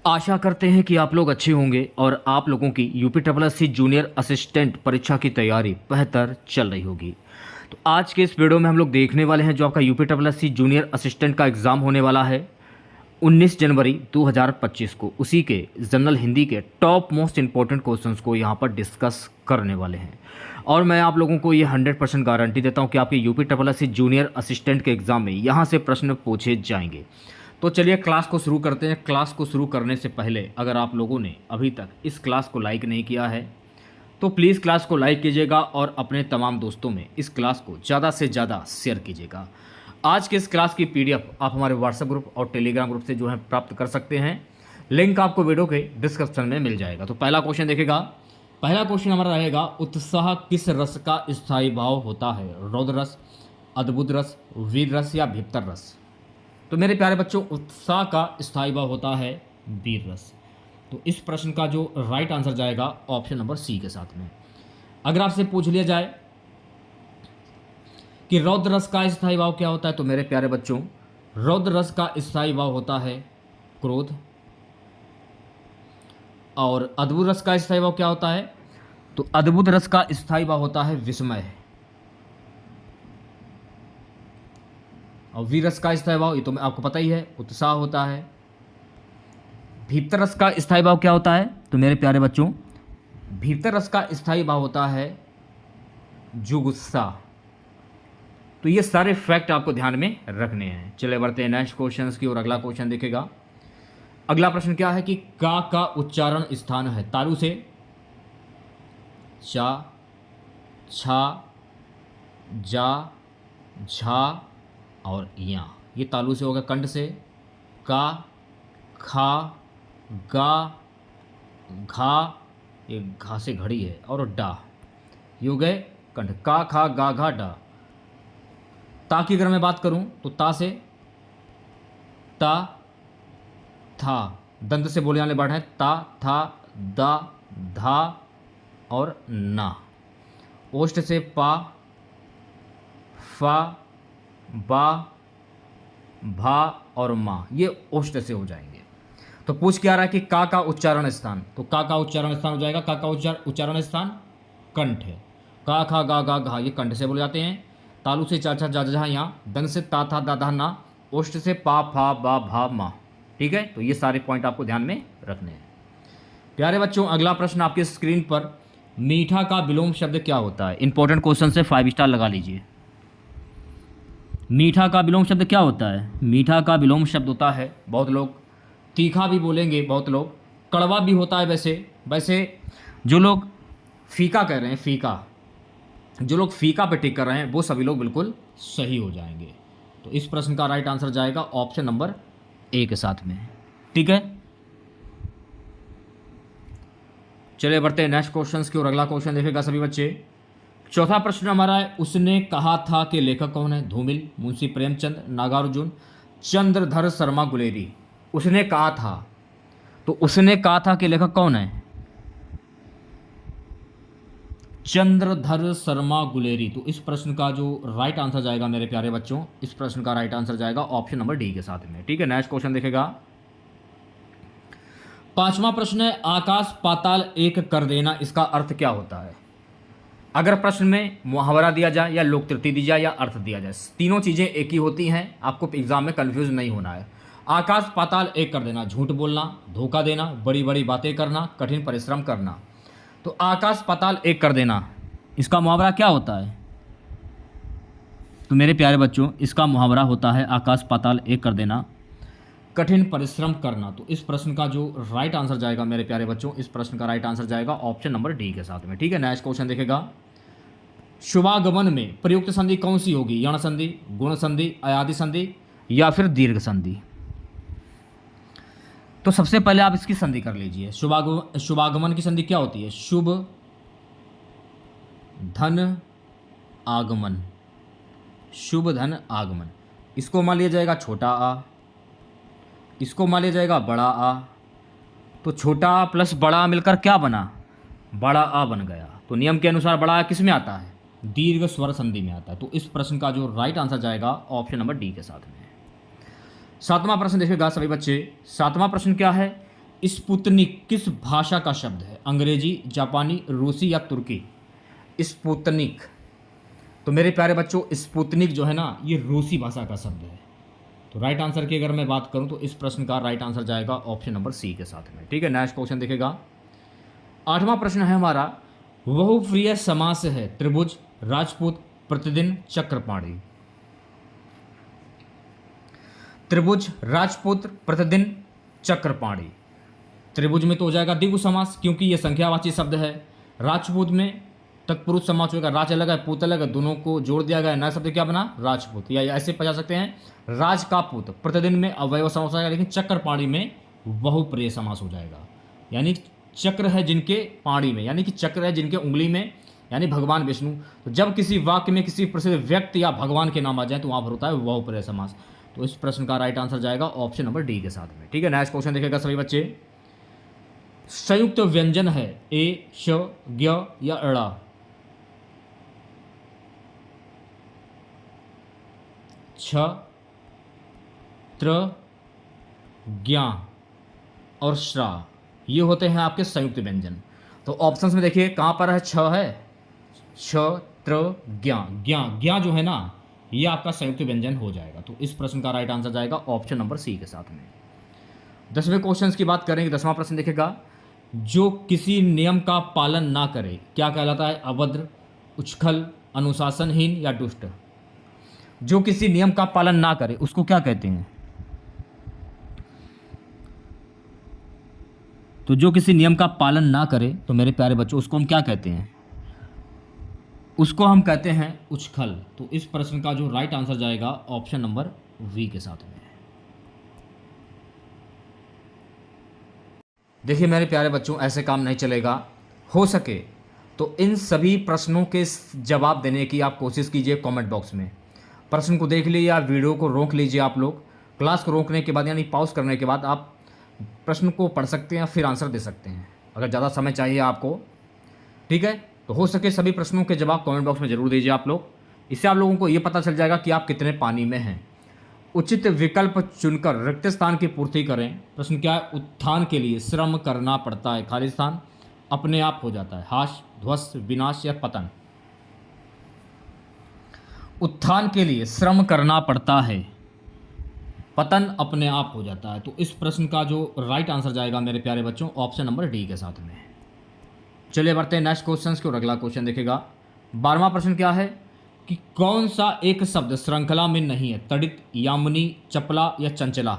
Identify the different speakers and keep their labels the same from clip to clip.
Speaker 1: आशा करते हैं कि आप लोग अच्छे होंगे और आप लोगों की यूपी जूनियर असिस्टेंट परीक्षा की तैयारी बेहतर चल रही होगी। तो आज के इस वीडियो में हम लोग देखने वाले हैं जो आपका यूपी जूनियर असिस्टेंट का एग्ज़ाम होने वाला है 19 जनवरी 2025 को। उसी के जनरल हिंदी के टॉप मोस्ट इंपॉर्टेंट क्वेश्चंस को यहाँ पर डिस्कस करने वाले हैं और मैं आप लोगों को ये 100% गारंटी देता हूँ कि आपके यूपी जूनियर असिस्टेंट के एग्ज़ाम में यहाँ से प्रश्न पूछे जाएंगे। तो चलिए क्लास को शुरू करते हैं। क्लास को शुरू करने से पहले अगर आप लोगों ने अभी तक इस क्लास को लाइक नहीं किया है तो प्लीज़ क्लास को लाइक कीजिएगा और अपने तमाम दोस्तों में इस क्लास को ज़्यादा से ज़्यादा शेयर कीजिएगा। आज के इस क्लास की पीडीएफ आप हमारे व्हाट्सएप ग्रुप और टेलीग्राम ग्रुप से जो है प्राप्त कर सकते हैं। लिंक आपको वीडियो के डिस्क्रिप्शन में मिल जाएगा। तो पहला क्वेश्चन देखेगा। पहला क्वेश्चन हमारा रहेगा, उत्साह किस रस का स्थायी भाव होता है? रौद्र रस, अद्भुत रस, वीर रस या भीतर रस? तो मेरे प्यारे बच्चों, उत्साह का स्थायी भाव होता है वीर रस। तो इस प्रश्न का जो राइट आंसर जाएगा ऑप्शन नंबर सी के साथ में। अगर आपसे पूछ लिया जाए कि रौद्र रस का स्थायी भाव क्या होता है, तो मेरे प्यारे बच्चों रौद्र रस का स्थायी भाव होता है क्रोध। और अद्भुत रस का स्थायी भाव क्या होता है? तो अद्भुत रस का स्थायी भाव होता है विस्मय। और वीर रस का स्थायी भाव ये तो आपको पता ही है, उत्साह होता है। भीतर रस का स्थायी भाव क्या होता है? तो मेरे प्यारे बच्चों भीतर रस का स्थायी भाव होता है जुगुस्सा। तो ये सारे फैक्ट आपको ध्यान में रखने हैं। चले बढ़ते हैं नेक्स्ट क्वेश्चन की और अगला क्वेश्चन देखेगा। अगला प्रश्न क्या है कि का उच्चारण स्थान है तालु से चा, छा, जा, झा और या। ये तालु से होगा कंठ से का, खा, गा, घा, ये घा से घड़ी है और डा, ये हो गए कंठ। का, खा, गा, घा, डा। ता की अगर मैं बात करूं तो ता से ता, था, दंत से बोले वाले वर्ड है ता, था, दा, धा और ना। ओष्ठ से पा, फा, बा, भा और माँ, ये ओष्ठ से हो जाएंगे। तो पूछ क्या रहा है कि का उच्चारण स्थान? तो का उच्चारण स्थान हो जाएगा, का उच्चारण स्थान कंठ है। का, खा, गा, गा, घा, ये कंठ से बोले जाते हैं। तालु से चा, छा, जा, जा, यहाँ। दंत से ता, था, दा, धा, ना। ओष्ठ से पा, फा, बा, भा, मा। ठीक है, तो ये सारे पॉइंट आपको ध्यान में रखने हैं। प्यारे बच्चों, अगला प्रश्न आपके स्क्रीन पर, मीठा का विलोम शब्द क्या होता है? इंपॉर्टेंट क्वेश्चन से 5 स्टार लगा लीजिए। मीठा का विलोम शब्द क्या होता है? मीठा का विलोम शब्द होता है, बहुत लोग तीखा भी बोलेंगे, बहुत लोग कड़वा भी होता है। वैसे जो लोग फीका कह रहे हैं, फीका, जो लोग फीका पे टिक कर रहे हैं वो सभी लोग बिल्कुल सही हो जाएंगे। तो इस प्रश्न का राइट आंसर जाएगा ऑप्शन नंबर ए के साथ में। ठीक है, चलिए बढ़ते हैं नेक्स्ट क्वेश्चन की और अगला क्वेश्चन देखेगा सभी बच्चे। चौथा प्रश्न हमारा है, उसने कहा था कि लेखक कौन है? धूमिल, मुंशी प्रेमचंद, नागार्जुन, चंद्रधर शर्मा गुलेरी। उसने कहा था, तो उसने कहा था कि लेखक कौन है? चंद्रधर शर्मा गुलेरी। तो इस प्रश्न का जो राइट आंसर जाएगा मेरे प्यारे बच्चों, इस प्रश्न का राइट आंसर जाएगा ऑप्शन नंबर डी के साथ में। ठीक है, नेक्स्ट क्वेश्चन देखेगा। पांचवा प्रश्न है, आकाश पाताल एक कर देना, इसका अर्थ क्या होता है? अगर प्रश्न में मुहावरा दिया जाए या लोकतृति दी जाए या अर्थ दिया जाए, तीनों चीज़ें एक ही होती हैं, आपको एग्जाम में कंफ्यूज नहीं होना है। आकाश पाताल एक कर देना, झूठ बोलना, धोखा देना, बड़ी बड़ी बातें करना, कठिन परिश्रम करना। तो आकाश पाताल एक कर देना, इसका मुहावरा क्या होता है? तो मेरे प्यारे बच्चों इसका मुहावरा होता है आकाश पाताल एक कर देना, कठिन परिश्रम करना। तो इस प्रश्न का जो राइट आंसर जाएगा मेरे प्यारे बच्चों, इस प्रश्न का राइट आंसर जाएगा ऑप्शन नंबर डी के साथ में। ठीक है, नेक्स्ट क्वेश्चन देखेगा। शुभागमन में प्रयुक्त संधि कौन सी होगी? यण संधि, गुण संधि, अयादि संधि या फिर दीर्घ संधि? तो सबसे पहले आप इसकी संधि कर लीजिए। शुभागमन की संधि क्या होती है? शुभ धन आगमन, शुभ धन आगमन। इसको मान लिया जाएगा छोटा आ, इसको मान लिया जाएगा बड़ा आ। तो छोटा आ प्लस बड़ा आ मिलकर क्या बना? बड़ा आ बन गया। तो नियम के अनुसार बड़ा आ किस में आता है? दीर्घ स्वर संधि में आता है। तो इस प्रश्न का जो राइट आंसर जाएगा ऑप्शन नंबर डी के साथ में। सातवां प्रश्न देखिएगा सभी बच्चे। सातवां प्रश्न क्या है? स्पुतनिक किस भाषा का शब्द है? अंग्रेजी, जापानी, रूसी या तुर्की? स्पुतनिक, तो मेरे प्यारे बच्चों स्पुतनिक जो है ना ये रूसी भाषा का शब्द है। तो राइट आंसर की अगर मैं बात करूं तो इस प्रश्न का राइट आंसर जाएगा ऑप्शन नंबर सी के साथ में। ठीक है, नेक्स्ट क्वेश्चन देखेगा। 8वां प्रश्न है हमारा, बहुप्रिय समास है त्रिभुज, राजपूत, प्रतिदिन, चक्रपाणी। त्रिभुज, राजपूत, प्रतिदिन, चक्रपाणी। त्रिभुज में तो हो जाएगा द्विगु समास क्योंकि ये संख्यावाची शब्द है। राजपूत में तत्पुरुष समास होगा, राज अलग है पूत अलग है, दोनों को जोड़ दिया गया, नया शब्द क्या बना? राजपूत। या ऐसे पढ़ा सकते हैं राज का पूत, प्रतिदिन में अवयव समास हो जाएगा, लेकिन चक्रपाणी में बहुप्रिय समास हो जाएगा। यानी चक्र है जिनके पाणी में, यानी कि चक्र है जिनके उंगली में, यानी भगवान विष्णु। तो जब किसी वाक्य में किसी प्रसिद्ध व्यक्ति या भगवान के नाम आ जाए तो वहां पर होता है बहुप्रिय समास। तो इस प्रश्न का राइट आंसर जाएगा ऑप्शन नंबर डी के साथ में। ठीक है, नेक्स्ट क्वेश्चन देखेगा सभी बच्चे। संयुक्त व्यंजन है ए, श, ज्ञ या अड़ा? छ, त्र, ज्ञा और श्रा, ये होते हैं आपके संयुक्त व्यंजन। तो ऑप्शंस में देखिए कहां पर है? छ है, छ, त्र, ज्ञा। ज्ञा, ज्ञा जो है ना ये आपका संयुक्त व्यंजन हो जाएगा। तो इस प्रश्न का राइट आंसर जाएगा ऑप्शन नंबर सी के साथ में। 10वें क्वेश्चन की बात करेंगे। 10वां प्रश्न देखेगा, जो किसी नियम का पालन ना करे क्या कहलाता है? अभद्र, उच्छल, अनुशासनहीन या दुष्ट? जो किसी नियम का पालन ना करे उसको क्या कहते हैं? तो जो किसी नियम का पालन ना करे तो मेरे प्यारे बच्चों उसको हम क्या कहते हैं? उसको हम कहते हैं उच्छल। तो इस प्रश्न का जो राइट आंसर जाएगा ऑप्शन नंबर वी के साथ में। देखिए मेरे प्यारे बच्चों ऐसे काम नहीं चलेगा। हो सके तो इन सभी प्रश्नों के जवाब देने की आप कोशिश कीजिए कमेंट बॉक्स में। प्रश्न को देख लीजिए या वीडियो को रोक लीजिए। आप लोग क्लास को रोकने के बाद यानी पॉज करने के बाद आप प्रश्न को पढ़ सकते हैं, फिर आंसर दे सकते हैं अगर ज़्यादा समय चाहिए आपको। ठीक है, तो हो सके सभी प्रश्नों के जवाब कमेंट बॉक्स में जरूर दीजिए आप लोग। इससे आप लोगों को ये पता चल जाएगा कि आप कितने पानी में हैं। उचित विकल्प चुनकर रिक्त स्थान की पूर्ति करें। प्रश्न क्या है? उत्थान के लिए श्रम करना पड़ता है, खाली स्थान अपने आप हो जाता है। हाश, ध्वस्त, विनाश या पतन? उत्थान के लिए श्रम करना पड़ता है, पतन अपने आप हो जाता है। तो इस प्रश्न का जो राइट आंसर जाएगा मेरे प्यारे बच्चों ऑप्शन नंबर डी के साथ में। चलिए बढ़ते हैं नेक्स्ट क्वेश्चन की ओर। अगला क्वेश्चन देखेगा। 12वां प्रश्न क्या है कि कौन सा एक शब्द श्रृंखला में नहीं है? तड़ित, यामिनी, चपला या चंचला?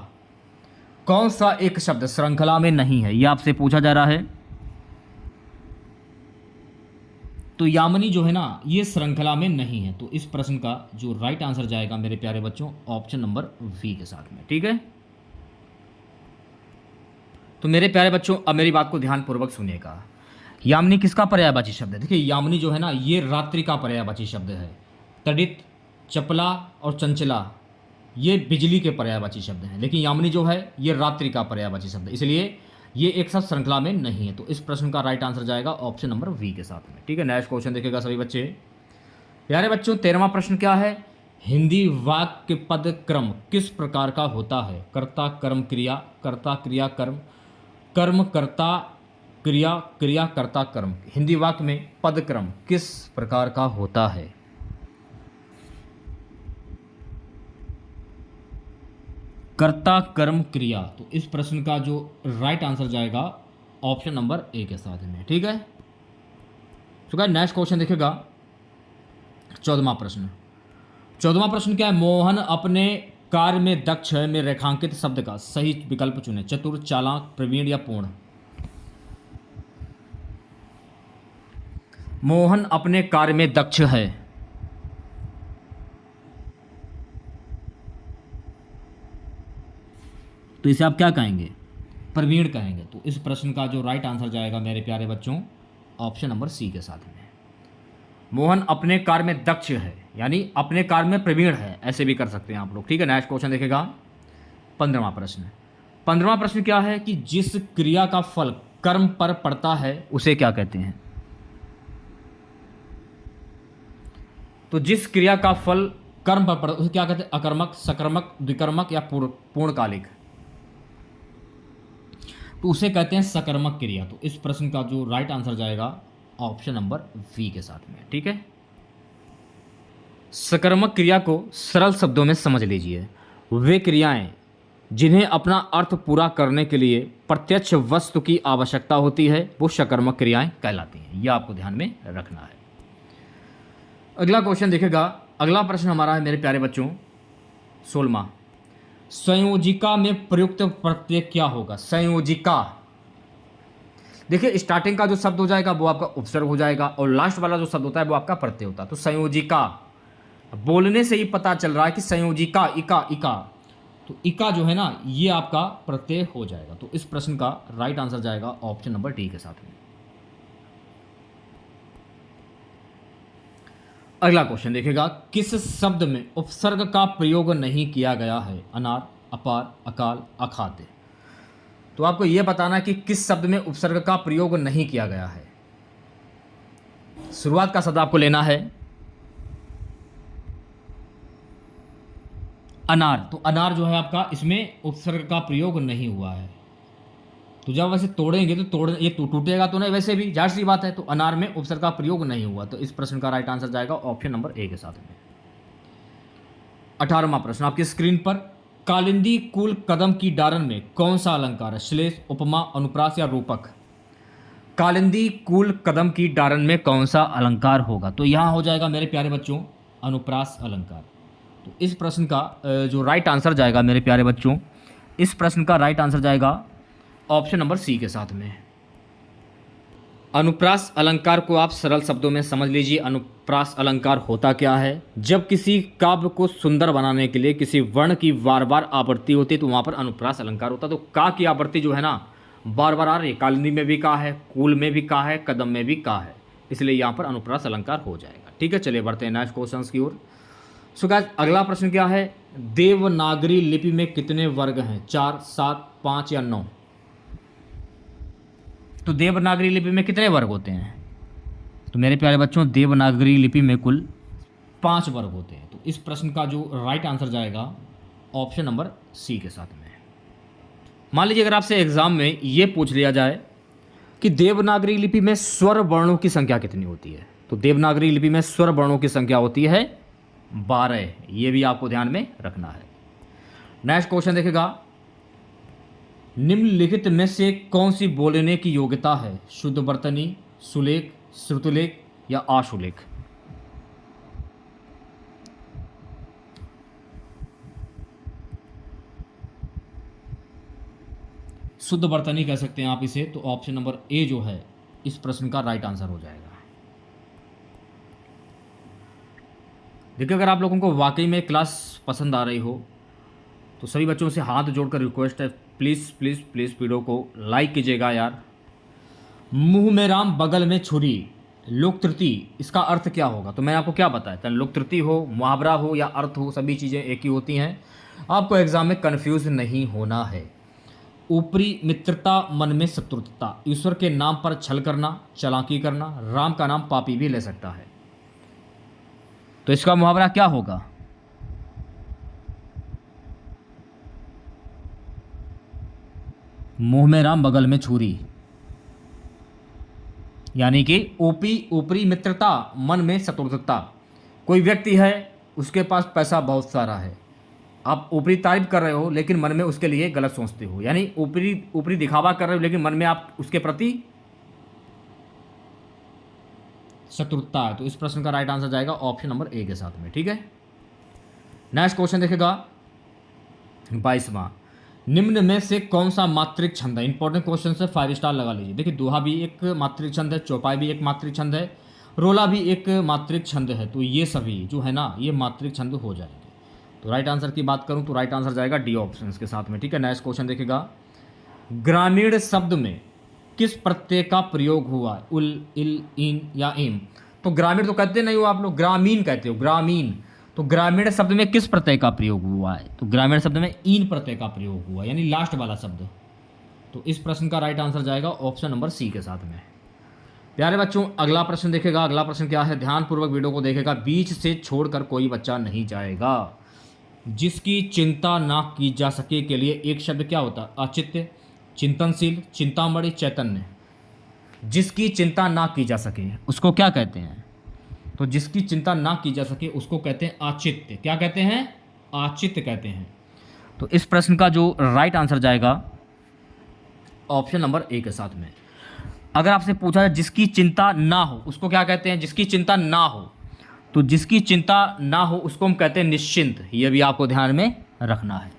Speaker 1: कौन सा एक शब्द श्रृंखला में नहीं है, यह आपसे पूछा जा रहा है। तो यामिनी जो है ना ये श्रृंखला में नहीं है। तो इस प्रश्न का जो राइट आंसर जाएगा मेरे प्यारे बच्चों ऑप्शन नंबर वी के साथ में। ठीक है, तो मेरे प्यारे बच्चों अब मेरी बात को ध्यानपूर्वक सुनिएगा। यामिनी किसका पर्यायवाची शब्द है? देखिए यामिनी जो है ना ये रात्रि का पर्यायवाची शब्द है। तड़ित, चपला और चंचला ये बिजली के पर्यायवाची शब्द हैं, लेकिन यामिनी जो है ये रात्रि का पर्यायवाची शब्द है, इसलिए ये एक साथ श्रृंखला में नहीं है। तो इस प्रश्न का राइट आंसर जाएगा ऑप्शन नंबर वी के साथ में। ठीक है, नेक्स्ट क्वेश्चन देखेगा सभी बच्चे। प्यारे बच्चों 13वां प्रश्न क्या है? हिंदी वाक्य पद क्रम किस प्रकार का होता है? कर्ता, कर्म, क्रिया, कर्ता, क्रिया, कर्म, कर्म, कर्ता, क्रिया, क्रिया, कर्ता, कर्म। हिंदी वाक्य में पद क्रम किस प्रकार का होता है? कर्ता, कर्म, क्रिया। तो इस प्रश्न का जो राइट आंसर जाएगा ऑप्शन नंबर ए के साथ में। ठीक है, तो क्या नेक्स्ट क्वेश्चन देखेगा 14वां प्रश्न। 14वां प्रश्न क्या है? मोहन अपने कार्य में दक्ष है में रेखांकित शब्द का सही विकल्प चुने। चतुर, चालाक, प्रवीण या पूर्ण? मोहन अपने कार्य में दक्ष है, तो इसे आप क्या कहेंगे? प्रवीण कहेंगे। तो इस प्रश्न का जो राइट आंसर जाएगा मेरे प्यारे बच्चों ऑप्शन नंबर सी के साथ में। मोहन अपने कार्य में दक्ष है यानी अपने कार्य में प्रवीण है, ऐसे भी कर सकते हैं आप लोग। ठीक है, नेक्स्ट क्वेश्चन देखेगा 15वां प्रश्न। 15वां प्रश्न क्या है कि जिस क्रिया का फल कर्म पर पड़ता है उसे क्या कहते हैं? तो जिस क्रिया का फल कर्म पर पड़ता है उसे क्या कहते हैं? अकर्मक, सकर्मक, द्विकर्मक या पूर्णकालिक? तो उसे कहते हैं सकर्मक क्रिया। तो इस प्रश्न का जो राइट आंसर जाएगा ऑप्शन नंबर वी के साथ में। ठीक है, सकर्मक क्रिया को सरल शब्दों में समझ लीजिए, वे क्रियाएं जिन्हें अपना अर्थ पूरा करने के लिए प्रत्यक्ष वस्तु की आवश्यकता होती है वो सकर्मक क्रियाएं कहलाती हैं। यह आपको ध्यान में रखना है। अगला क्वेश्चन देखेगा, अगला प्रश्न हमारा है मेरे प्यारे बच्चों 16वां, संयोजिका में प्रयुक्त प्रत्यय क्या होगा? संयोजिका, देखिए स्टार्टिंग का जो शब्द हो जाएगा वो आपका उपसर्ग हो जाएगा और लास्ट वाला जो शब्द होता है वो आपका प्रत्यय होता है। तो संयोजिका, बोलने से ही पता चल रहा है कि संयोजिका, इका इका, तो इका जो है ना ये आपका प्रत्यय हो जाएगा। तो इस प्रश्न का राइट आंसर जाएगा ऑप्शन नंबर डी के साथ में। अगला क्वेश्चन देखेगा, किस शब्द में उपसर्ग का प्रयोग नहीं किया गया है? अनार, अपार, अकाल, अखाद्य। तो आपको यह बताना है कि किस शब्द में उपसर्ग का प्रयोग नहीं किया गया है। शुरुआत का शब्द आपको लेना है अनार। तो अनार जो है आपका, इसमें उपसर्ग का प्रयोग नहीं हुआ है। तो जब वैसे तोड़ेंगे तो ये टूटेगा तो नहीं, वैसे भी जाहिर सी बात है। तो अनार में उपसर्ग का प्रयोग नहीं हुआ। तो इस प्रश्न का राइट आंसर जाएगा ऑप्शन नंबर ए के साथ में। 18वां प्रश्न आपकी स्क्रीन पर, कालिंदी कुल कदम की डारन में कौन सा अलंकार है? श्लेष, उपमा, अनुप्रास या रूपक? कालिंदी कुल कदम की डारन में कौन सा अलंकार होगा? तो यहां हो जाएगा मेरे प्यारे बच्चों अनुप्रास अलंकार। तो इस प्रश्न का जो राइट आंसर जाएगा मेरे प्यारे बच्चों, इस प्रश्न का राइट आंसर जाएगा ऑप्शन नंबर सी के साथ में। अनुप्रास अलंकार को आप सरल शब्दों में समझ लीजिए। अनुप्रास अलंकार होता क्या है? जब किसी काव्य को सुंदर बनाने के लिए किसी वर्ण की बार बार आवृत्ति होती है तो वहाँ पर अनुप्रास अलंकार होता है। तो का की आवृत्ति जो है ना बार बार आ रही है, कालिंदी में भी का है, कुल में भी का है, कदम में भी का है, इसलिए यहाँ पर अनुप्रास अलंकार हो जाएगा। ठीक है, चलिए बढ़ते हैं नेक्स्ट क्वेश्चन की ओर। सो गाइस अगला प्रश्न क्या है? देवनागरी लिपि में कितने वर्ग हैं? 4, 7, 5 या 9? तो देवनागरी लिपि में कितने वर्ग होते हैं? तो मेरे प्यारे बच्चों देवनागरी लिपि में कुल 5 वर्ग होते हैं। तो इस प्रश्न का जो राइट आंसर जाएगा ऑप्शन नंबर सी के साथ में। मान लीजिए अगर आपसे एग्जाम में ये पूछ लिया जाए कि देवनागरी लिपि में स्वर वर्णों की संख्या कितनी होती है? तो देवनागरी लिपि में स्वर वर्णों की संख्या होती है 12। ये भी आपको ध्यान में रखना है। नेक्स्ट क्वेश्चन देखेगा, निम्नलिखित में से कौन सी बोलने की योग्यता है? शुद्ध वर्तनी, सुलेख, श्रुतलेख या आशुलेख? शुद्ध वर्तनी कह सकते हैं आप इसे। तो ऑप्शन नंबर ए जो है इस प्रश्न का राइट आंसर हो जाएगा। देखिए अगर आप लोगों को वाकई में क्लास पसंद आ रही हो तो सभी बच्चों से हाथ जोड़कर रिक्वेस्ट है, प्लीज़ प्लीज़ प्लीज़ वीडियो को लाइक कीजिएगा यार। मुंह में राम बगल में छुरी, लोक तृतीय, इसका अर्थ क्या होगा? तो मैं आपको क्या बताया था, लोक तृतीय हो, मुहावरा हो या अर्थ हो, सभी चीज़ें एक ही होती हैं। आपको एग्जाम में कन्फ्यूज नहीं होना है। ऊपरी मित्रता, मन में शत्रुता, ईश्वर के नाम पर छल करना, चालाकी करना, राम का नाम पापी भी ले सकता है। तो इसका मुहावरा क्या होगा? मुंह में राम बगल में छुरी, यानी कि ऊपरी मित्रता, मन में शत्रुता। कोई व्यक्ति है उसके पास पैसा बहुत सारा है, आप ऊपरी तारीफ कर रहे हो लेकिन मन में उसके लिए गलत सोचते हो, यानी ऊपरी दिखावा कर रहे हो लेकिन मन में आप उसके प्रति शत्रुता है। तो इस प्रश्न का राइट आंसर जाएगा ऑप्शन नंबर ए के साथ में। ठीक है, नेक्स्ट क्वेश्चन देखेगा 22वां, निम्न में से कौन सा मात्रिक छंद है? इंपॉर्टेंट क्वेश्चन से 5 स्टार लगा लीजिए। देखिए दोहा भी एक मात्रिक छंद है, चौपाई भी एक मात्रिक छंद है, रोला भी एक मात्रिक छंद है। तो ये सभी जो है ना ये मात्रिक छंद हो जाएंगे। तो राइट आंसर की बात करूं तो राइट आंसर जाएगा डी ऑप्शन के साथ में। ठीक है, नेक्स्ट क्वेश्चन देखेगा, ग्रामीण शब्द में किस प्रत्यय का प्रयोग हुआ? उल, इल, इन या इम? तो ग्रामीण तो कहते नहीं हो आप लोग, ग्रामीण कहते हो, ग्रामीण। तो ग्रामीण शब्द में किस प्रत्यय का प्रयोग हुआ है? तो ग्रामीण शब्द में इन प्रत्यय का प्रयोग हुआ, यानी लास्ट वाला शब्द। तो इस प्रश्न का राइट आंसर जाएगा ऑप्शन नंबर सी के साथ में। प्यारे बच्चों अगला प्रश्न देखेगा, अगला प्रश्न क्या है? ध्यानपूर्वक वीडियो को देखेगा। बीच से छोड़कर कोई बच्चा नहीं जाएगा। जिसकी चिंता ना की जा सके के लिए एक शब्द क्या होता है? औचित्य, चिंतनशील, चिंतामणि, चैतन्य। जिसकी चिंता ना की जा सके उसको क्या कहते हैं? तो जिसकी चिंता ना की जा सके उसको कहते हैं आचित्य। क्या कहते हैं? आचित्य कहते हैं। तो इस प्रश्न का जो राइट आंसर जाएगा ऑप्शन नंबर ए के साथ में। अगर आपसे पूछा जाए जिसकी चिंता ना हो उसको क्या कहते हैं? जिसकी चिंता ना हो, तो जिसकी चिंता ना हो उसको हम कहते हैं निश्चिंत। ये भी आपको ध्यान में रखना है।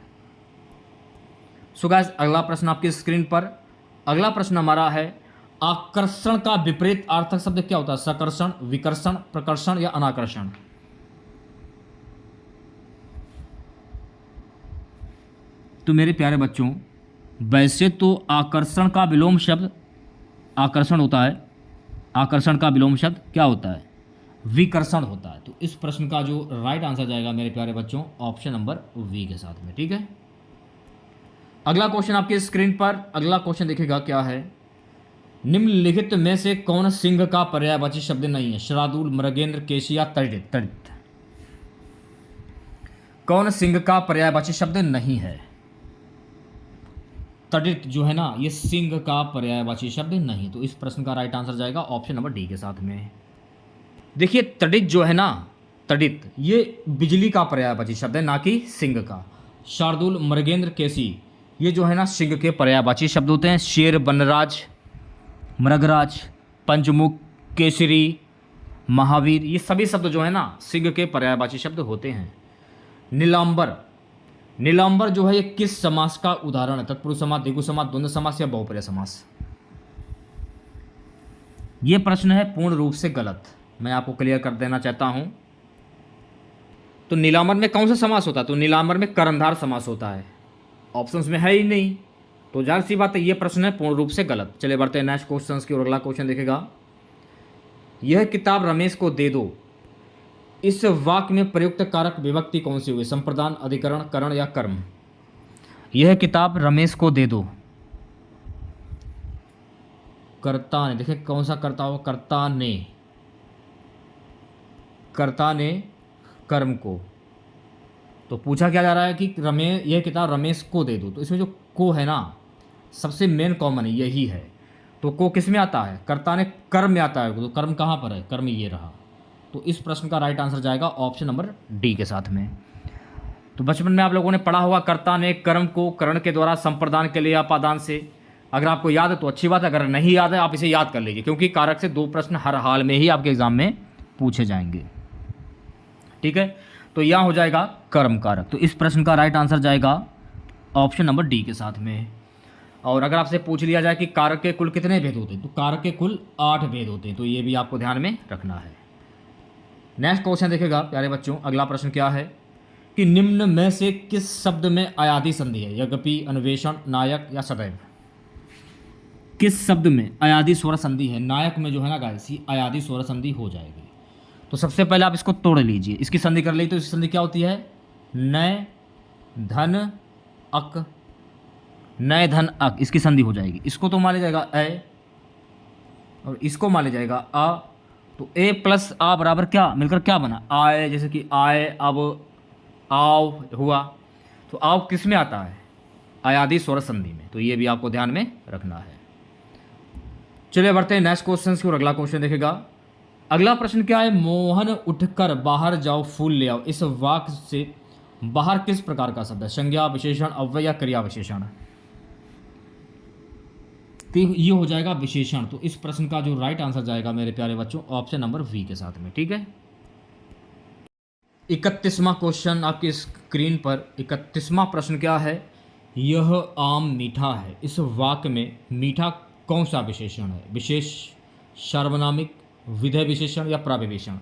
Speaker 1: सो गाइस, अगला प्रश्न आपकी स्क्रीन पर। अगला प्रश्न हमारा है आकर्षण का विपरीत अर्थक शब्द क्या होता है? सकर्षण, विकर्षण, प्रकर्षण या अनाकर्षण? तो मेरे प्यारे बच्चों, वैसे तो आकर्षण का विलोम शब्द आकर्षण होता है। आकर्षण का विलोम शब्द क्या होता है? विकर्षण होता है। तो इस प्रश्न का जो राइट आंसर जाएगा मेरे प्यारे बच्चों ऑप्शन नंबर वी के साथ में। ठीक है, अगला क्वेश्चन आपकी स्क्रीन पर। अगला क्वेश्चन देखिएगा क्या है। निम्नलिखित में से कौन सिंह का पर्यायवाची शब्द नहीं है? शार्दूल, मृगेंद्र, केशी या तड़ित? तड़ित कौन सिंह का पर्यायवाची शब्द नहीं है? तड़ित जो है ना, ये सिंह का पर्यायवाची शब्द नहीं। तो इस प्रश्न का राइट आंसर जाएगा ऑप्शन नंबर डी के साथ में। देखिए, तड़ित जो है ना, तड़ित ये बिजली का पर्यायवाची शब्द है, ना कि सिंह का। शार्दूल, मृगेंद्र, केसी ये जो है ना सिंह के पर्यायवाची शब्द होते हैं। शेर, वनराज, मृगराज, पंचमुख, केसरी, महावीर ये सभी शब्द जो है ना सिंह के पर्यायवाची शब्द होते हैं। नीलांबर, नीलांबर जो है ये किस समास का उदाहरण है? तत्पुरुष समास, द्विगु समास, द्वंद्व समास या बहुपर्याय समास? ये प्रश्न है पूर्ण रूप से गलत। मैं आपको क्लियर कर देना चाहता हूं। तो नीलांबर में कौन सा समास होता है? तो नीलांबर में कर्मधार समास होता है। ऑप्शंस में है ही नहीं, तो जाहिर सी बात है ये प्रश्न है पूर्ण रूप से गलत। चलिए बढ़ते हैं नेक्स्ट क्वेश्चन की ओर। अगला क्वेश्चन देखेगा, यह किताब रमेश को दे दो। इस वाक्य में प्रयुक्त कारक विभक्ति कौन सी हुई? संप्रदान, अधिकरण, करण या कर्म? यह किताब रमेश को दे दो, कर्ता ने, देखिए कौन सा कर्ता हो? कर्ता ने, कर्ता ने कर्म को। तो पूछा क्या जा रहा है कि रमेश, यह किताब रमेश को दे दो। तो इसमें जो को है ना सबसे मेन कॉमन यही है। तो को किस में आता है? कर्ता ने कर्म में आता है। तो कर्म कहाँ पर है? कर्म ये रहा। तो इस प्रश्न का राइट आंसर जाएगा ऑप्शन नंबर डी के साथ में। तो बचपन में आप लोगों ने पढ़ा होगा, कर्ता ने कर्म को करण के द्वारा संप्रदान के लिए अपादान से। अगर आपको याद है तो अच्छी बात है, अगर नहीं याद है आप इसे याद कर लीजिए, क्योंकि कारक से 2 प्रश्न हर हाल में ही आपके एग्जाम में पूछे जाएंगे। ठीक है, तो यहाँ हो जाएगा कर्म कारक। तो इस प्रश्न का राइट आंसर जाएगा ऑप्शन नंबर डी के साथ में। और अगर आपसे पूछ लिया जाए कि कारक के कुल कितने भेद होते हैं, तो कारक के कुल 8 भेद होते हैं। तो ये भी आपको ध्यान में रखना है। नेक्स्ट क्वेश्चन देखेगा प्यारे बच्चों। अगला प्रश्न क्या है कि निम्न में से किस शब्द में अयादि संधि है? यद्यपि, अन्वेषण, नायक या सदैव? किस शब्द में अयादि स्वर संधि है? नायक में जो है ना गाइस ये अयादि स्वर संधि हो जाएगी। तो सबसे पहले आप इसको तोड़ लीजिए, इसकी संधि कर ली। तो इसकी संधि क्या होती है? नय धन अक, नय धन अक, इसकी संधि हो जाएगी। इसको तो मान लिया जाएगा अ और इसको मान लिया जाएगा अ। तो ए प्लस आ बराबर क्या मिलकर क्या बना? आए। जैसे कि आए, अब आओ हुआ। तो आओ किस में आता है? अयादि स्वर संधि में। तो ये भी आपको ध्यान में रखना है। चलिए बढ़ते हैं नेक्स्ट क्वेश्चन की ओर। अगला क्वेश्चन देखेगा। अगला प्रश्न क्या है? मोहन उठकर बाहर जाओ, फूल ले आओ। इस वाक्य से बाहर किस प्रकार का शब्द है? संज्ञा, विशेषण, अव्यय या क्रिया विशेषण? तो ये हो जाएगा विशेषण। तो इस प्रश्न का जो राइट आंसर जाएगा मेरे प्यारे बच्चों ऑप्शन नंबर वी के साथ में। ठीक है, 31वां क्वेश्चन आपकी स्क्रीन पर। 31वां प्रश्न क्या है? यह आम मीठा है। इस वाक्य में मीठा कौन सा विशेषण है? विशेष, सार्वनामिक, विधेय विशेषण या प्रविशेषण?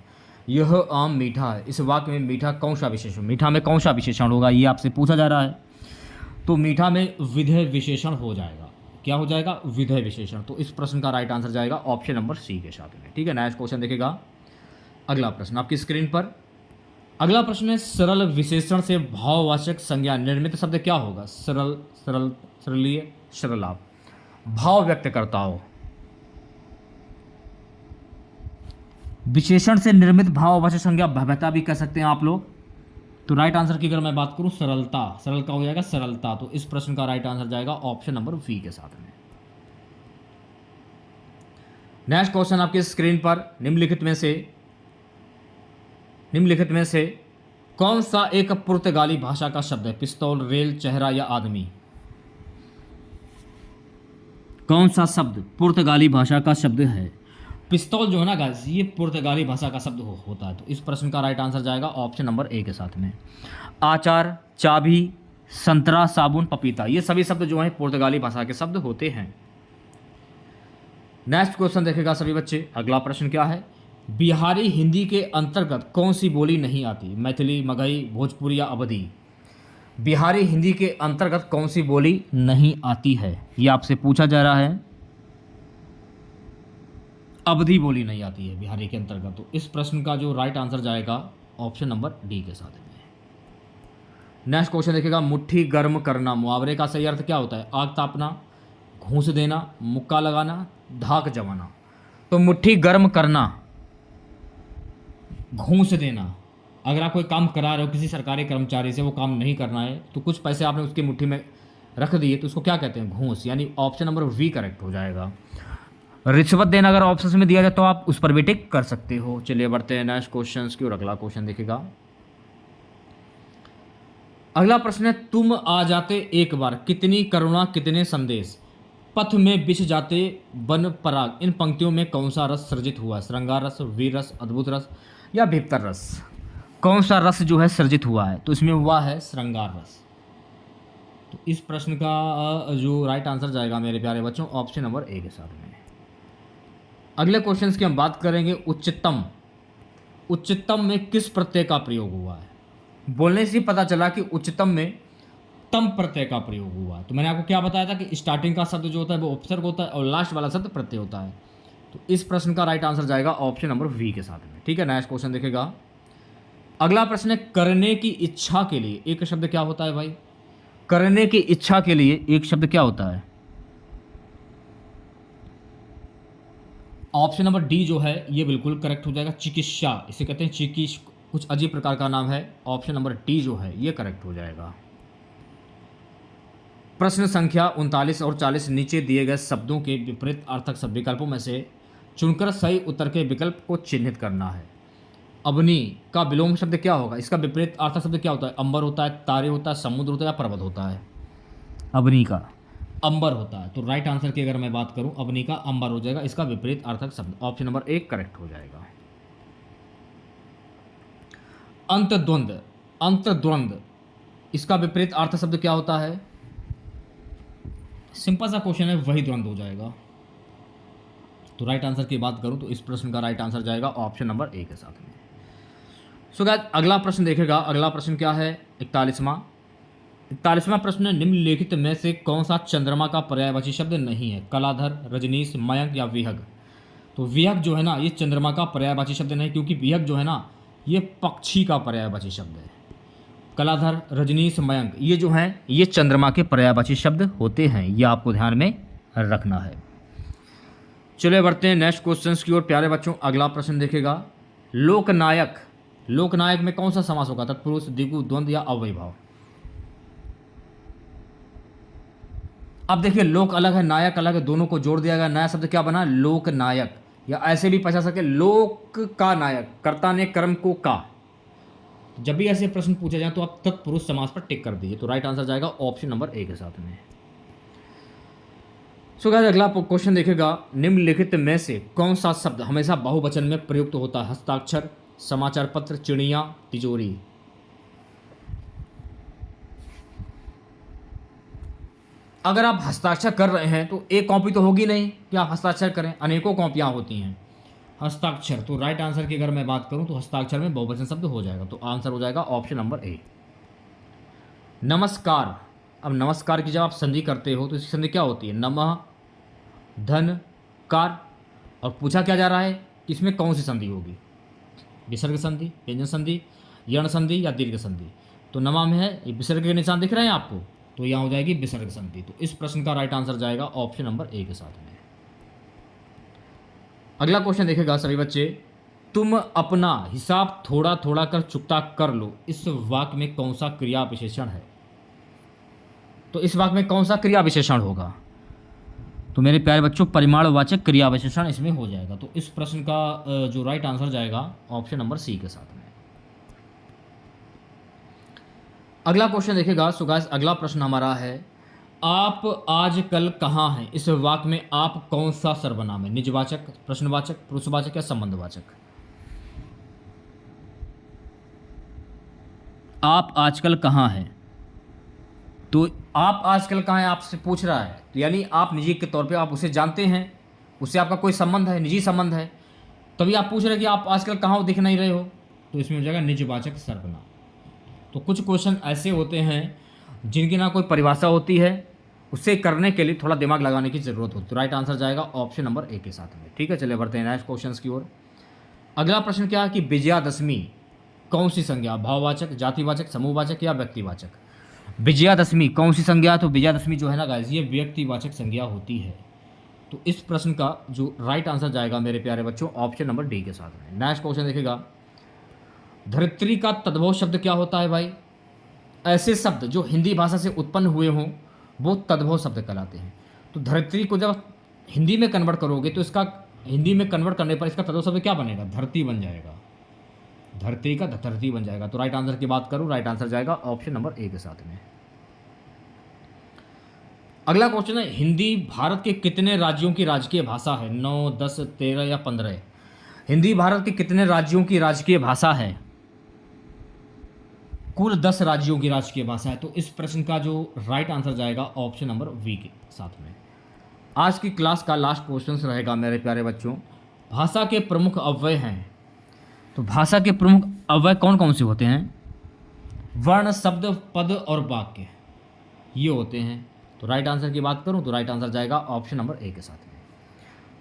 Speaker 1: यह आम मीठा है। इस वाक्य में मीठा कौन सा विशेषण, मीठा में कौन सा विशेषण होगा, ये आपसे पूछा जा रहा है। तो मीठा में विधेय विशेषण हो जाएगा। क्या हो जाएगा? विधेय विशेषण। तो इस प्रश्न का राइट आंसर जाएगा ऑप्शन नंबर सी के साथ में। ठीक है, नेक्स्ट क्वेश्चन देखेगा। अगला प्रश्न आपकी स्क्रीन पर। अगला प्रश्न है सरल विशेषण से भाववाचक संज्ञा निर्मित शब्द क्या होगा? सरल, सरल, सरलीय, सरलाभ। भाव व्यक्त करता हो। विशेषण से निर्मित भाववाचक संज्ञा भव्यता भी कह सकते हैं आप लोग। तो राइट आंसर की अगर मैं बात करूं सरलता, सरल का हो जाएगा सरलता। तो इस प्रश्न का राइट आंसर जाएगा ऑप्शन नंबर वी के साथ में। नेक्स्ट क्वेश्चन आपकी स्क्रीन पर, निम्नलिखित में से कौन सा एक पुर्तगाली भाषा का शब्द है? पिस्तौल, रेल, चेहरा या आदमी? कौन सा शब्द पुर्तगाली भाषा का शब्द है? पिस्तौल जो है ना गाइस, ये पुर्तगाली भाषा का शब्द होता है। तो इस प्रश्न का राइट आंसर जाएगा ऑप्शन नंबर ए के साथ में। आचार, चाबी, संतरा, साबुन, पपीता, ये सभी शब्द जो हैं पुर्तगाली भाषा के शब्द होते हैं। नेक्स्ट क्वेश्चन देखेगा सभी बच्चे। अगला प्रश्न क्या है? बिहारी हिंदी के अंतर्गत कौन सी बोली नहीं आती? मैथिली, मगही, भोजपुरी या अवधी? बिहारी हिंदी के अंतर्गत कौन सी बोली नहीं आती है, ये आपसे पूछा जा रहा है। अवधी बोली नहीं आती है बिहारी के अंतर्गत। तो इस प्रश्न का जो राइट आंसर जाएगा ऑप्शन नंबर डी के साथ में। नेक्स्ट क्वेश्चन देखिएगा। मुट्ठी गर्म करना, मुहावरे का सही अर्थ क्या होता है? आग तापना, घूंस देना, मुक्का लगाना, धाक जमाना। तो मुट्ठी गर्म करना, घूंस देना। अगर आप कोई काम करा रहे हो किसी सरकारी कर्मचारी से, वो काम नहीं करना है, तो कुछ पैसे आपने उसकी मुट्ठी में रख दिए, तो उसको क्या कहते हैं? घूंस। यानी ऑप्शन नंबर वी करेक्ट हो जाएगा। रिश्वत देना अगर ऑप्शन में दिया जाए तो आप उस पर भी टिक कर सकते हो। चलिए बढ़ते हैं नेक्स्ट क्वेश्चन की और। अगला क्वेश्चन देखिएगा। अगला प्रश्न है, तुम आ जाते एक बार, कितनी करुणा कितने संदेश, पथ में बिछ जाते वन पराग। इन पंक्तियों में कौन सा रस सृजित हुआ? श्रृंगार रस, वीर रस, अद्भुत रस या भीतर रस? कौन सा रस जो है सृजित हुआ है? तो इसमें हुआ है श्रृंगार रस। तो इस प्रश्न का जो राइट आंसर जाएगा मेरे प्यारे बच्चों ऑप्शन नंबर ए के साथ में। अगले क्वेश्चन की हम बात करेंगे। उच्चतम, उच्चतम में किस प्रत्यय का प्रयोग हुआ है? बोलने से पता चला कि उच्चतम में तम प्रत्यय का प्रयोग हुआ है। तो मैंने आपको क्या बताया था कि स्टार्टिंग का शब्द जो होता है वो उपसर्ग होता है और लास्ट वाला शब्द प्रत्यय होता है। तो इस प्रश्न का राइट आंसर जाएगा ऑप्शन नंबर वी के साथ में। ठीक है, नेक्स्ट क्वेश्चन देखेगा। अगला प्रश्न है, करने की इच्छा के लिए एक शब्द क्या होता है भाई? करने की इच्छा के लिए एक शब्द क्या होता है? ऑप्शन नंबर डी जो है ये बिल्कुल करेक्ट हो जाएगा। चिकित्सा, इसे कहते हैं चिकित्स, कुछ अजीब प्रकार का नाम है। ऑप्शन नंबर डी जो है ये करेक्ट हो जाएगा। प्रश्न संख्या 39 और 40 नीचे दिए गए शब्दों के विपरीत अर्थक सब विकल्पों में से चुनकर सही उत्तर के विकल्प को चिन्हित करना है। अवनी का विलोम शब्द क्या होगा? इसका विपरीत अर्थक शब्द क्या होता है? अंबर होता है, तारे होता है, समुद्र होता है या पर्वत होता है? अवनी का अंबर होता है। तो राइट आंसर की अगर मैं बात करूं, अवनी का अंबर हो जाएगा इसका विपरीत अर्थक शब्द। ऑप्शन नंबर एक करेक्ट हो जाएगा। अंतद्वंद, अंतद्वंद इसका विपरीत अर्थ शब्द क्या होता है? सिंपल सा क्वेश्चन है, वही द्वंद हो जाएगा। तो राइट आंसर की बात करूं तो इस प्रश्न का राइट आंसर जाएगा ऑप्शन नंबर ए के साथ में। सो गाइस अगला प्रश्न देखेगा। अगला प्रश्न क्या है? 41वां प्रश्न, निम्नलिखित में से कौन सा चंद्रमा का पर्यायवाची शब्द नहीं है? कलाधर, रजनीश, मयंक या विहग? तो विहग जो है ना ये चंद्रमा का पर्यायवाची शब्द नहीं, क्योंकि विहग जो है ना ये पक्षी का पर्यायवाची शब्द है। कलाधर, रजनीश, मयंक ये जो हैं ये चंद्रमा के पर्यायवाची शब्द होते हैं, ये आपको ध्यान में रखना है। चलिए बढ़ते हैं नेक्स्ट क्वेश्चन की ओर प्यारे बच्चों। अगला प्रश्न देखेगा। लोकनायक, लोकनायक में कौन सा समास होगा? तत्पुरुष, द्विगु, द्वंद या अव्ययभाव? अब देखिए लोक अलग है, नायक अलग है, दोनों को जोड़ दिया गया, नया शब्द क्या बना? लोकनायक। या ऐसे भी पढ़ा सके लोक का नायक, कर्ता ने कर्म को का। जब भी ऐसे प्रश्न पूछे जाए तो आप तत्पुरुष समास पर टिक कर दीजिए। तो राइट आंसर जाएगा ऑप्शन नंबर ए के साथ में। सो गाइस अगला क्वेश्चन देखेगा। निम्नलिखित में से कौन सा शब्द हमेशा बहुवचन में प्रयुक्त होता है? हस्ताक्षर, समाचार पत्र, चिड़िया, तिजोरी? अगर आप हस्ताक्षर कर रहे हैं तो एक कॉपी तो होगी नहीं कि आप हस्ताक्षर करें, अनेकों कॉपियां होती हैं। हस्ताक्षर, तो राइट आंसर की अगर मैं बात करूं तो हस्ताक्षर में बहुवचन शब्द हो जाएगा। तो आंसर हो जाएगा ऑप्शन नंबर ए। नमस्कार, अब नमस्कार की जब आप संधि करते हो तो इसकी संधि क्या होती है? नमः, धन, कार। और पूछा क्या जा रहा है कि इसमें कौन सी संधि होगी? विसर्ग संधि, व्यंजन संधि, यण संधि या दीर्घ संधि? तो नमा में है, ये विसर्ग के निशान दिख रहे हैं आपको, तो यहाँ हो जाएगी विसर्ग संधि। तो इस प्रश्न का राइट आंसर जाएगा ऑप्शन नंबर ए के साथ में। अगला क्वेश्चन देखेगा सभी बच्चे। तुम अपना हिसाब थोड़ा थोड़ा कर चुकता कर लो, इस वाक्य में कौन सा क्रिया विशेषण है? तो इस वाक्य में कौन सा क्रिया विशेषण होगा? तो मेरे प्यारे बच्चों, परिमाणवाचक क्रिया विशेषण इसमें हो जाएगा। तो इस प्रश्न का जो राइट आंसर जाएगा ऑप्शन नंबर सी के साथ में। अगला क्वेश्चन देखिएगा। सो गाइस, अगला प्रश्न हमारा है, आप आजकल कहाँ हैं? इस वाक्य में आप कौन सा सर्वनाम है? निजवाचक, प्रश्नवाचक, पुरुषवाचक या संबंधवाचक? आप आजकल कहाँ हैं? तो आप आजकल कहाँ हैं आपसे पूछ रहा है, तो यानी आप निजी के तौर पे आप उसे जानते हैं, उससे आपका कोई संबंध है, निजी संबंध है, तभी आप पूछ रहे हैं कि आप आजकल कहाँ हो, दिख नहीं रहे हो। तो इसमें हो जाएगा निजवाचक सर्वनाम। तो कुछ क्वेश्चन ऐसे होते हैं जिनकी ना कोई परिभाषा होती है, उसे करने के लिए थोड़ा दिमाग लगाने की जरूरत होती है। तो राइट आंसर जाएगा ऑप्शन नंबर ए के साथ में। ठीक है, चलिए बढ़ते हैं नेक्स्ट क्वेश्चन की ओर। अगला प्रश्न क्या है कि विजयादशमी कौन सी संज्ञा? भाववाचक, जातिवाचक, समूहवाचक या व्यक्तिवाचक? विजयादशमी कौन सी संज्ञा? तो विजयादशमी जो है ना गाइस, ये व्यक्तिवाचक संज्ञा होती है। तो इस प्रश्न का जो राइट आंसर जाएगा मेरे प्यारे बच्चों ऑप्शन नंबर डी के साथ में। नेक्स्ट क्वेश्चन देखिएगा। धरित्री का तद्भव शब्द क्या होता है भाई? ऐसे शब्द जो हिंदी भाषा से उत्पन्न हुए हों वो तद्भव शब्द कहलाते हैं। तो धरित्री को जब हिंदी में कन्वर्ट करोगे तो इसका हिंदी में कन्वर्ट करने पर इसका तद्भव शब्द क्या बनेगा? धरती बन जाएगा। धरती का धरती बन जाएगा। तो राइट आंसर की बात करूं, राइट आंसर जाएगा ऑप्शन नंबर ए के साथ में। अगला क्वेश्चन है, हिंदी भारत के कितने राज्यों की राजकीय भाषा है? 9, 10, 13 या 15? हिंदी भारत के कितने राज्यों की राजकीय भाषा है? कुल 10 राज्यों की राजकीय भाषा है। तो इस प्रश्न का जो राइट आंसर जाएगा ऑप्शन नंबर वी के साथ में। आज की क्लास का लास्ट क्वेश्चन रहेगा मेरे प्यारे बच्चों, भाषा के प्रमुख अव्यय हैं। तो भाषा के प्रमुख अव्यय कौन कौन से होते हैं? वर्ण, शब्द, पद और वाक्य, ये होते हैं। तो राइट आंसर की बात करूं तो राइट आंसर जाएगा ऑप्शन नंबर ए के साथ में।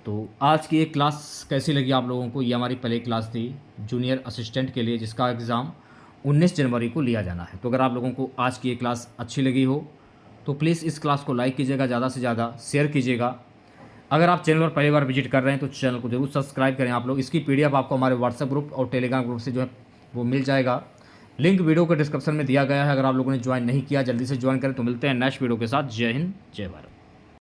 Speaker 1: तो आज की एक क्लास कैसी लगी आप लोगों को? ये हमारी पहली क्लास थी जूनियर असिस्टेंट के लिए, जिसका एग्ज़ाम 19 जनवरी को लिया जाना है। तो अगर आप लोगों को आज की ये क्लास अच्छी लगी हो तो प्लीज़ इस क्लास को लाइक कीजिएगा, ज़्यादा से ज़्यादा शेयर कीजिएगा। अगर आप चैनल पर पहली बार विजिट कर रहे हैं तो चैनल को जरूर सब्सक्राइब करें आप लोग। इसकी पीडीएफ आपको हमारे व्हाट्सएप ग्रुप और टेलीग्राम ग्रुप से जो है वो मिल जाएगा। लिंक वीडियो के डिस्क्रिप्शन में दिया गया है। अगर आप लोगों ने ज्वाइन नहीं किया जल्दी से ज्वाइन करें। तो मिलते हैं नेक्स्ट वीडियो के साथ। जय हिंद, जय भारत।